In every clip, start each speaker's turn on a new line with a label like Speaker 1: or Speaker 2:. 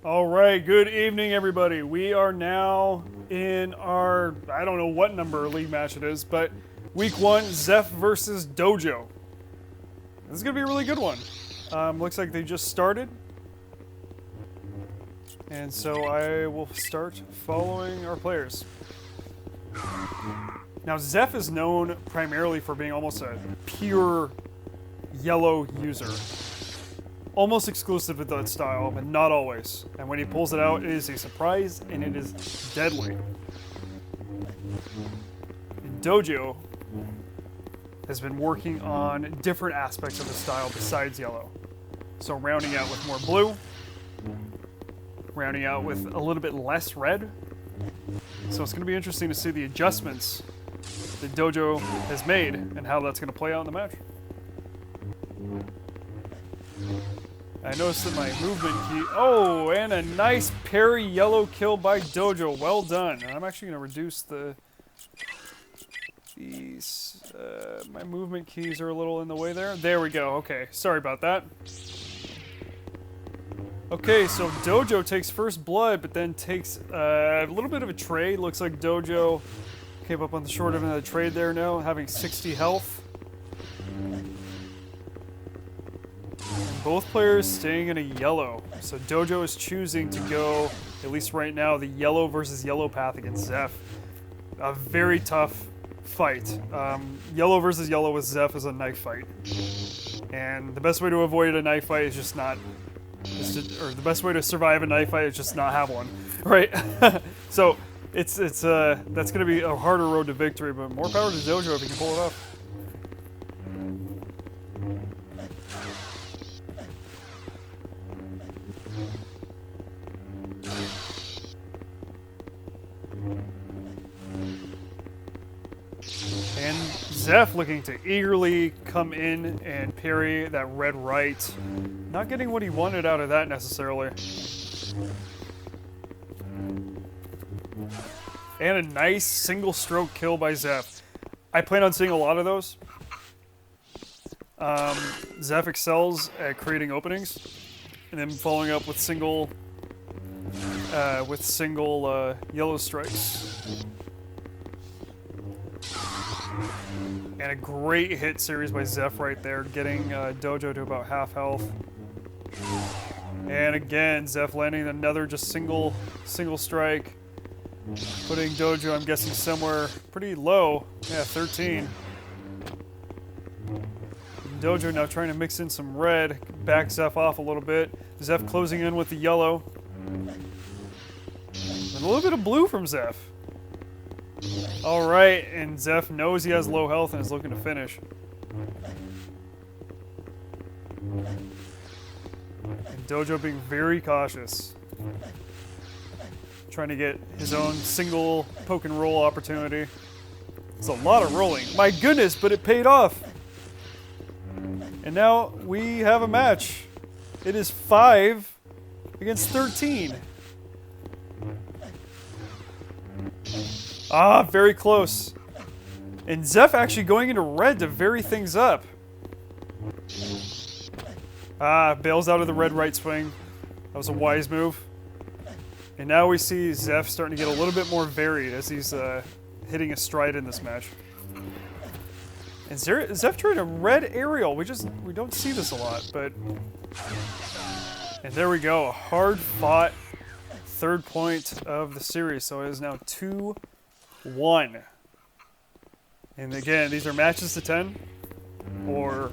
Speaker 1: All right, good evening, everybody. We are now in our, I don't know what number league match it is, but week one, Zeph versus Dojo. This is going to be a really good one. Looks like they just started. And so I will start following our players. Now, Zeph is known primarily for being almost a pure yellow user. Almost exclusive with that style, but not always. And when he pulls it out, it is a surprise, and it is deadly. And Dojo has been working on different aspects of the style besides yellow. So rounding out with more blue, rounding out with a little bit less red. So it's going to be interesting to see the adjustments that Dojo has made and how that's going to play out in the match. I noticed that my movement key... Oh, and a nice parry yellow kill by Dojo. Well done. I'm actually going to reduce these... my movement keys are a little in the way there. There we go. Okay, sorry about that. Okay, so Dojo takes first blood, but then takes a little bit of a trade. Looks like Dojo came up on the short end of the trade there now, having 60 health. And both players staying in a yellow. So Dojo is choosing to go, at least right now, the yellow versus yellow path against Zeph. A very tough fight. Yellow versus yellow with Zeph is a knife fight. And the best way to avoid a knife fight is just not... or the best way to survive a knife fight is just not have one, right? So it's that's going to be a harder road to victory, but more power to Dojo if he can pull it off. And Zeph looking to eagerly come in and parry that red right. Not getting what he wanted out of that necessarily. And a nice single stroke kill by Zeph. I plan on seeing a lot of those. Zeph excels at creating openings and then following up with single yellow strikes. And a great hit series by Zeph right there, getting Dojo to about half health. And again, Zeph landing another just single strike. Putting Dojo, I'm guessing, somewhere pretty low. Yeah, 13. Dojo now trying to mix in some red, back Zeph off a little bit. Zeph closing in with the yellow. And a little bit of blue from Zeph. All right, and Zeph knows he has low health and is looking to finish. And Dojo being very cautious. Trying to get his own single poke and roll opportunity. It's a lot of rolling. My goodness, but it paid off. And now we have a match. It is 5 against 13. Ah, very close. And Zeph actually going into red to vary things up. Ah, bails out of the red right swing. That was a wise move. And now we see Zeph starting to get a little bit more varied as he's hitting a stride in this match. And Zeph tried a red aerial. We don't see this a lot, but... And there we go. A hard-fought third point of the series. So it is now 2-1. And again, these are matches to 10, or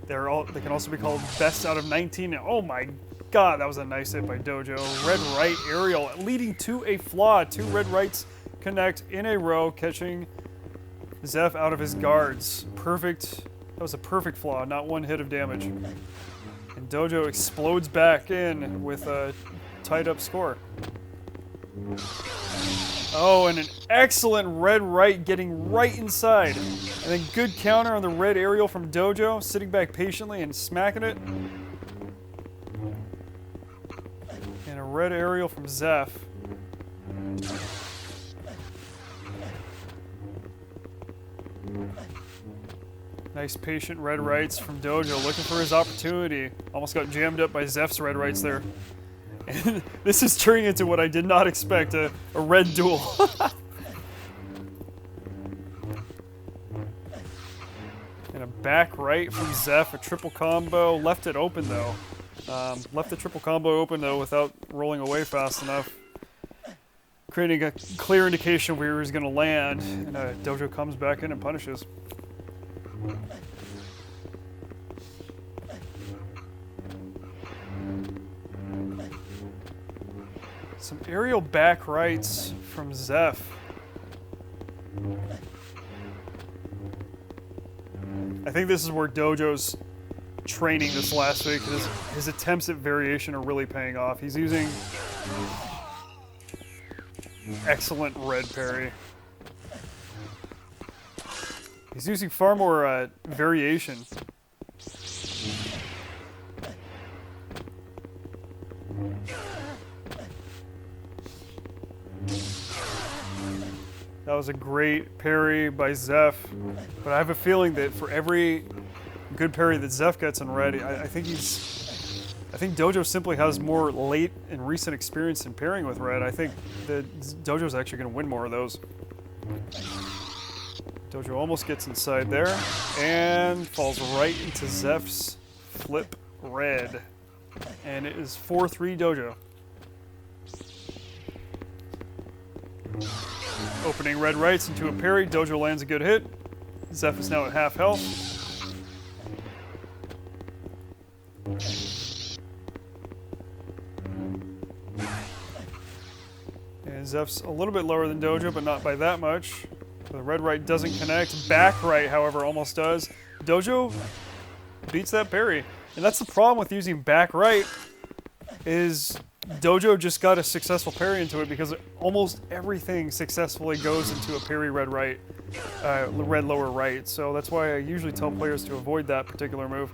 Speaker 1: they can also be called best out of 19. And oh my God, that was a nice hit by Dojo. Red right aerial leading to a flaw. 2 red rights connect in a row, catching Zeph out of his guards. Perfect. That was a perfect flaw, not one hit of damage. And Dojo explodes back in with a tied up score. Oh, and an excellent red right getting right inside. And then good counter on the red aerial from Dojo, sitting back patiently and smacking it. And a red aerial from Zeph. Nice patient red rights from Dojo, looking for his opportunity. Almost got jammed up by Zeph's red rights there. And this is turning into what I did not expect, a red duel. And a back right from Zeph, a triple combo. Left it open though. Left the triple combo open though without rolling away fast enough. Creating a clear indication of where he was going to land. And Dojo comes back in and punishes. Some aerial back rights from Zeph. I think this is where Dojo's training this last week. His attempts at variation are really paying off. He's using excellent red parry. He's using far more variation. That was a great parry by Zeph, but I have a feeling that for every good parry that Zeph gets in red, I think Dojo simply has more late and recent experience in pairing with red. I think that Dojo's actually going to win more of those. Dojo almost gets inside there and falls right into Zeph's flip red, and it is 4-3 Dojo. Opening red rights into a parry, Dojo lands a good hit. Zeph is now at half health. And Zeph's a little bit lower than Dojo, but not by that much. The red right doesn't connect. Back right, however, almost does. Dojo beats that parry. And that's the problem with using back right, is Dojo just got a successful parry into it because almost everything successfully goes into a parry red right, red lower right. So that's why I usually tell players to avoid that particular move.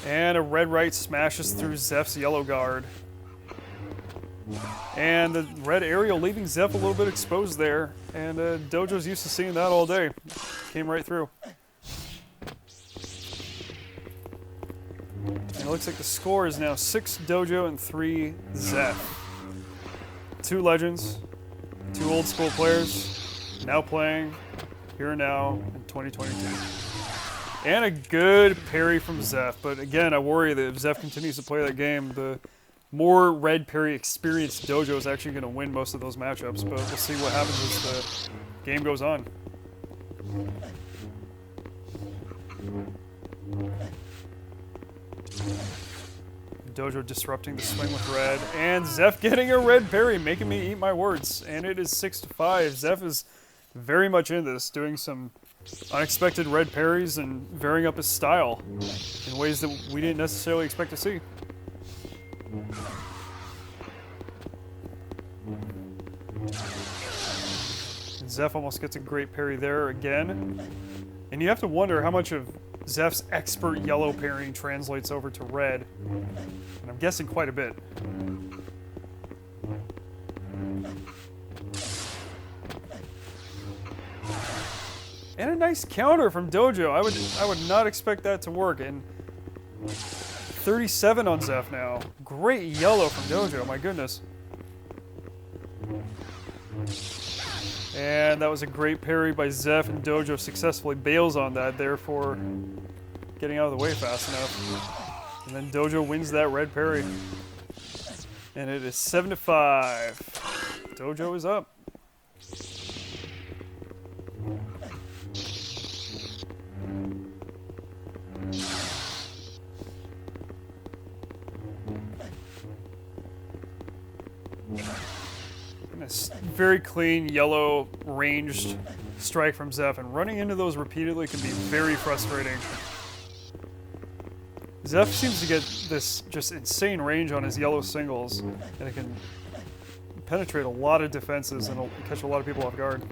Speaker 1: And a red right smashes through Zeph's yellow guard. And the red aerial leaving Zeph a little bit exposed there. And Dojo's used to seeing that all day. Came right through. And it looks like the score is now 6 Dojo and 3 Zeph. 2 legends, 2 old school players, now playing here and now in 2022. And a good parry from Zeph, but again, I worry that if Zeph continues to play that game, the more red parry experienced Dojo is actually going to win most of those matchups, but we'll see what happens as the game goes on. Dojo disrupting the swing with red, and Zeph getting a red parry, making me eat my words. And it is 6-5. Zeph is very much in this, doing some unexpected red parries and varying up his style in ways that we didn't necessarily expect to see. And Zeph almost gets a great parry there again. And you have to wonder how much of Zeph's expert yellow parrying translates over to red. And I'm guessing quite a bit. And a nice counter from Dojo. I would not expect that to work. And 37 on Zeph now. Great yellow from Dojo, my goodness. And that was a great parry by Zeph, and Dojo successfully bails on that, therefore getting out of the way fast enough. And then Dojo wins that red parry. And it is 7-5. Dojo is up. And a very clean yellow ranged strike from Zeph, and running into those repeatedly can be very frustrating. Zeph seems to get this just insane range on his yellow singles, and it can penetrate a lot of defenses and catch a lot of people off guard.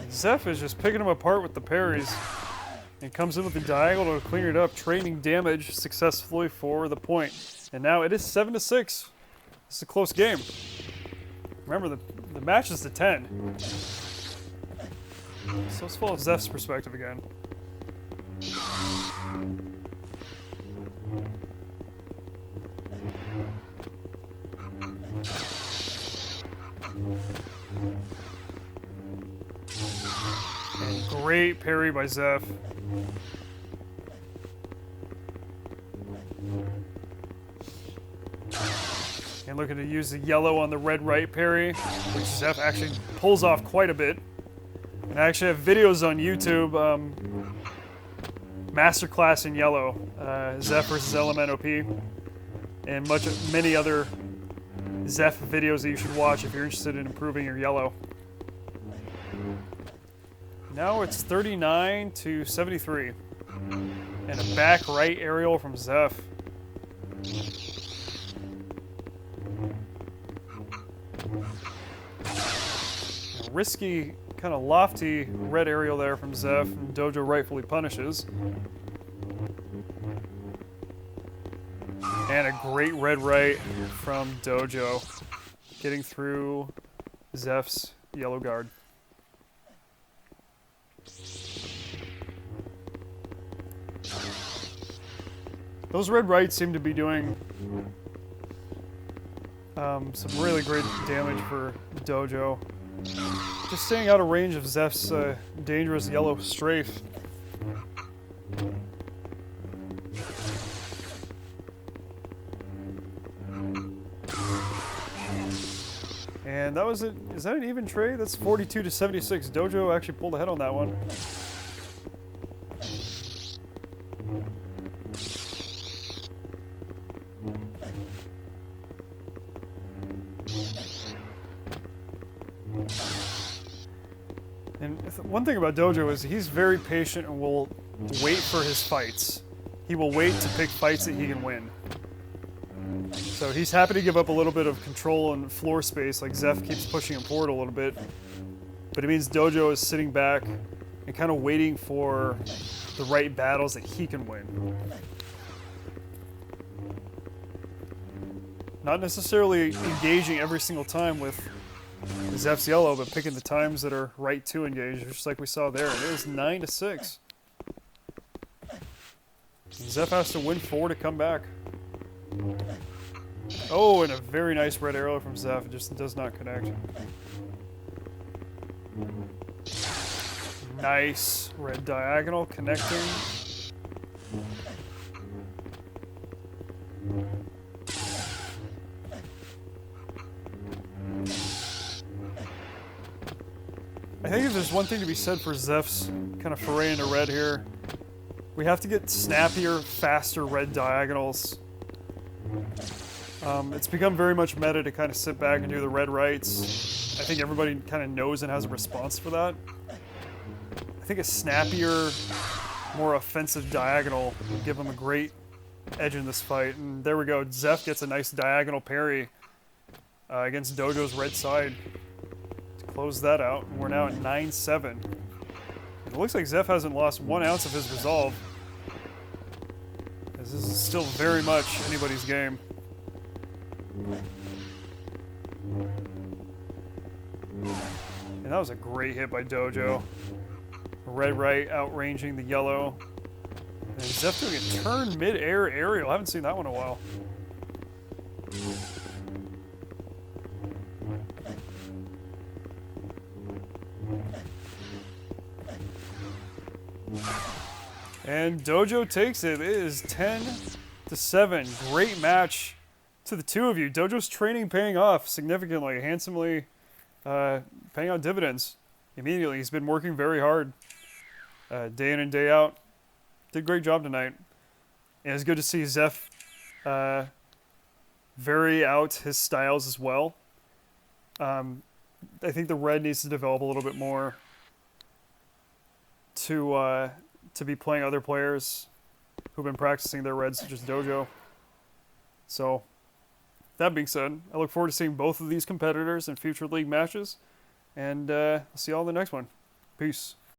Speaker 1: Zeph is just picking him apart with the parries. and comes in with the diagonal to clean it up, trading damage successfully for the point. And now it is 7-6. It's a close game. Remember, the match is to 10. So let's follow Zeph's perspective again. And great parry by Zeph. And looking to use the yellow on the red right parry, which Zeph actually pulls off quite a bit. And I actually have videos on YouTube, Masterclass in Yellow, Zeph versus LMNOP, and many other Zeph videos that you should watch if you're interested in improving your yellow. Now it's 39-73. And a back right aerial from Zeph. A risky, kind of lofty red aerial there from Zeph, and Dojo rightfully punishes. And a great red right from Dojo, getting through Zeph's yellow guard. Those red rights seem to be doing some really great damage for Dojo. Just staying out of range of Zeph's dangerous yellow strafe. And that was it. Is that an even trade? That's 42-76. Dojo actually pulled ahead on that one. And one thing about Dojo is he's very patient and will wait for his fights. He will wait to pick fights that he can win. So he's happy to give up a little bit of control and floor space, like Zeph keeps pushing him forward a little bit. But it means Dojo is sitting back and kind of waiting for the right battles that he can win. Not necessarily engaging every single time with Zeph's yellow, but picking the times that are right to engage, just like we saw there. It is 9-6. Zeph has to win 4 to come back. Oh, and a very nice red arrow from Zeph. It just does not connect. Nice red diagonal connecting. I think if there's one thing to be said for Zeph's kind of foray into red here, we have to get snappier, faster red diagonals. It's become very much meta to kind of sit back and do the red rights. I think everybody kind of knows and has a response for that. I think a snappier, more offensive diagonal would give him a great edge in this fight. And there we go. Zeph gets a nice diagonal parry against Dojo's red side to close that out. And we're now at 9-7. It looks like Zeph hasn't lost 1 ounce of his resolve, as this is still very much anybody's game. And that was a great hit by Dojo. Red right outranging the yellow. And Zeph doing a turn mid-air aerial. I haven't seen that one in a while. And Dojo takes it. It is 10-7. Great match to the two of you. Dojo's training paying off significantly, handsomely, paying out dividends immediately. He's been working very hard, day in and day out. Did a great job tonight. And it's good to see Zeph vary out his styles as well. I think the red needs to develop a little bit more to be playing other players who've been practicing their reds, such as Dojo. So, that being said, I look forward to seeing both of these competitors in future league matches, and I'll see you all in the next one. Peace.